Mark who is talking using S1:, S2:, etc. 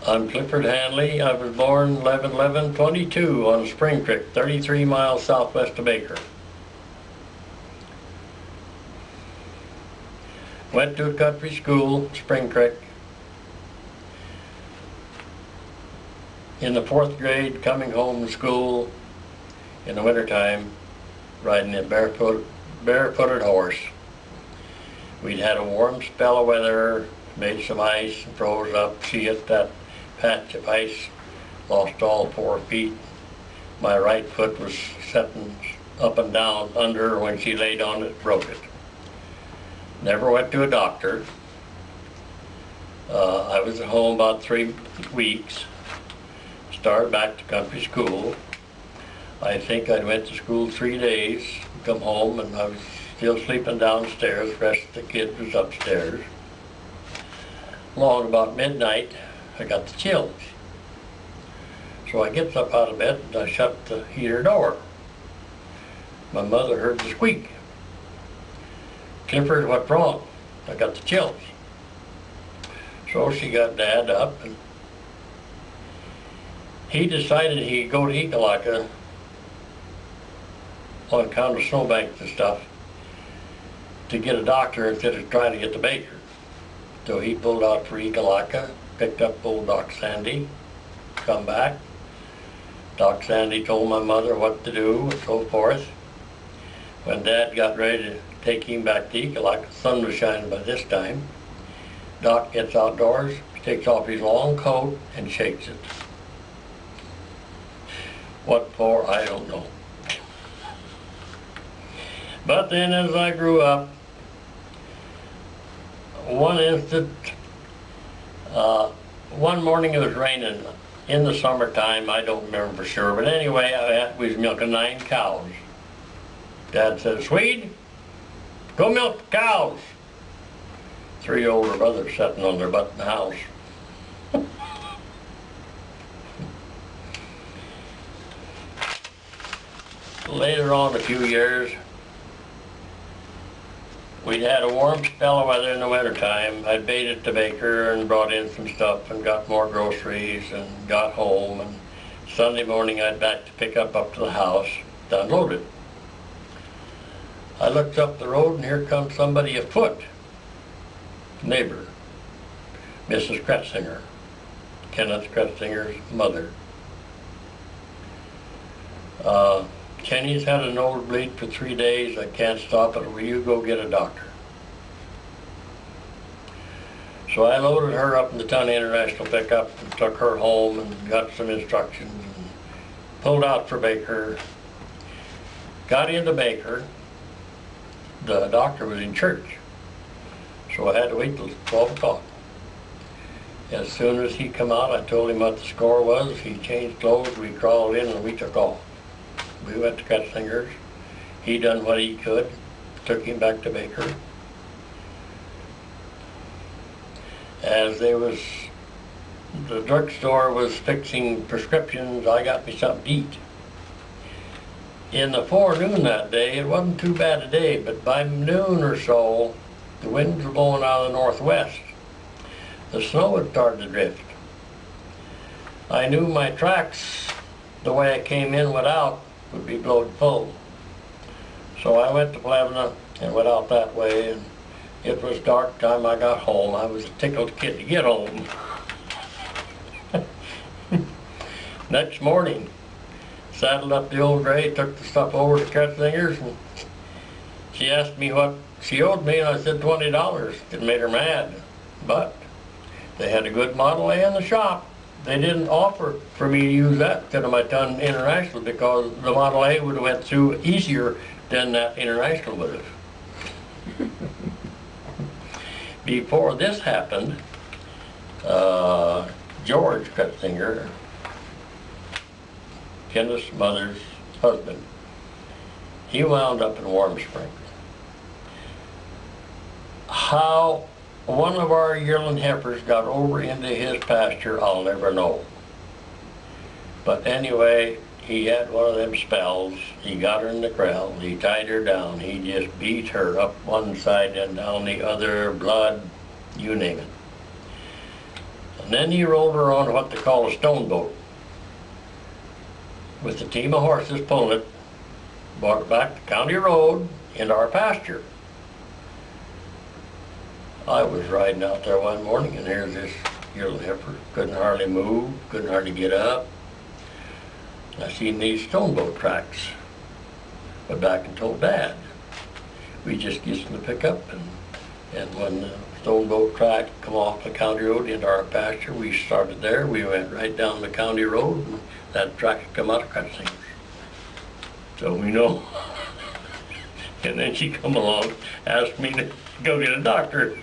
S1: I'm Clifford Hanley. I was born 11/11/22 on Spring Creek, 33 miles southwest of Baker. Went to a country school, Spring Creek. In the 4th grade, coming home from school in the wintertime, riding a barefooted horse. We'd had a warm spell of weather, made some ice and froze up. She hit that patch of ice, lost all 4 feet. My right foot was setting up and down under her. When she laid on it, broke it. Never went to a doctor. I was at home about 3 weeks. Started back to country school. I think I went to school 3 days, come home, and I was still sleeping downstairs. The rest of the kids was upstairs. Along about midnight, I got the chills. So I gets up out of bed and I shut the heater door. My mother heard the squeak. "Clifford, what's wrong?" "I got the chills." So she got Dad up, and he decided he'd go to Ekalaka on account of snowbanks and stuff to get a doctor instead of trying to get to Baker. So he pulled out for Ekalaka, picked up old Doc Sandy, come back. Doc Sandy told my mother what to do and so forth. When Dad got ready to take him back to Ekalaka, the sun was shining by this time. Doc gets outdoors, takes off his long coat and shakes it. What for, I don't know. But then as I grew up, one instant, one morning it was raining in the summertime. I don't remember for sure, but anyway, we was milking 9 cows. Dad said, "Swede, go milk the cows." 3 older brothers sitting on their butt in the house. Later on, a few years, we'd had a warm spell of weather in the wintertime. I'd baited to Baker and brought in some stuff and got more groceries and got home. And Sunday morning I'd back to pick up to the house to unload it. I looked up the road and here comes somebody afoot. Neighbor, Mrs. Kretzinger, Kenneth Kretzinger's mother. "Kenny's had a nosebleed for 3 days. I can't stop it. Will you go get a doctor?" So I loaded her up in the Ton International pickup and took her home and got some instructions and pulled out for Baker. Got into Baker. The doctor was in church, so I had to wait till 12 o'clock. As soon as he come out, I told him what the score was. He changed clothes, we crawled in, and we took off. We went to Kretzinger's. He done what he could, took him back to Baker. As the drugstore was fixing prescriptions, I got me something to eat. In the forenoon that day, it wasn't too bad a day, but by noon or so, the winds were blowing out of the northwest. The snow had started to drift. I knew my tracks, the way I came in went out, would be blowed full. So I went to Plevna and went out that way, and it was dark time I got home. I was a tickled kid to get home. Next morning, saddled up the old gray, took the stuff over to Kretzinger's, and she asked me what she owed me, and I said $20. It made her mad, but they had a good Model A in the shop. They didn't offer for me to use that instead of my Ton International because the Model A would have went through easier than that International would have. Before this happened, George Kretzinger, Kenneth's mother's husband, he wound up in Warm Springs. How one of our yearling heifers got over into his pasture, I'll never know. But anyway, he had one of them spells. He got her in the corral, he tied her down, he just beat her up one side and down the other, blood, you name it. And then he rolled her on what they call a stone boat with a team of horses pulling it, brought it back to County Road into our pasture. I was riding out there one morning and here's this yearling heifer, couldn't hardly move, couldn't hardly get up. I seen these stone boat tracks. Went back and told Dad. We just used to pick up and when the stone boat track come off the county road into our pasture, we started there. We went right down the county road and that track had come out of cutscenes. So we know. And then she come along, asked me to go get a doctor.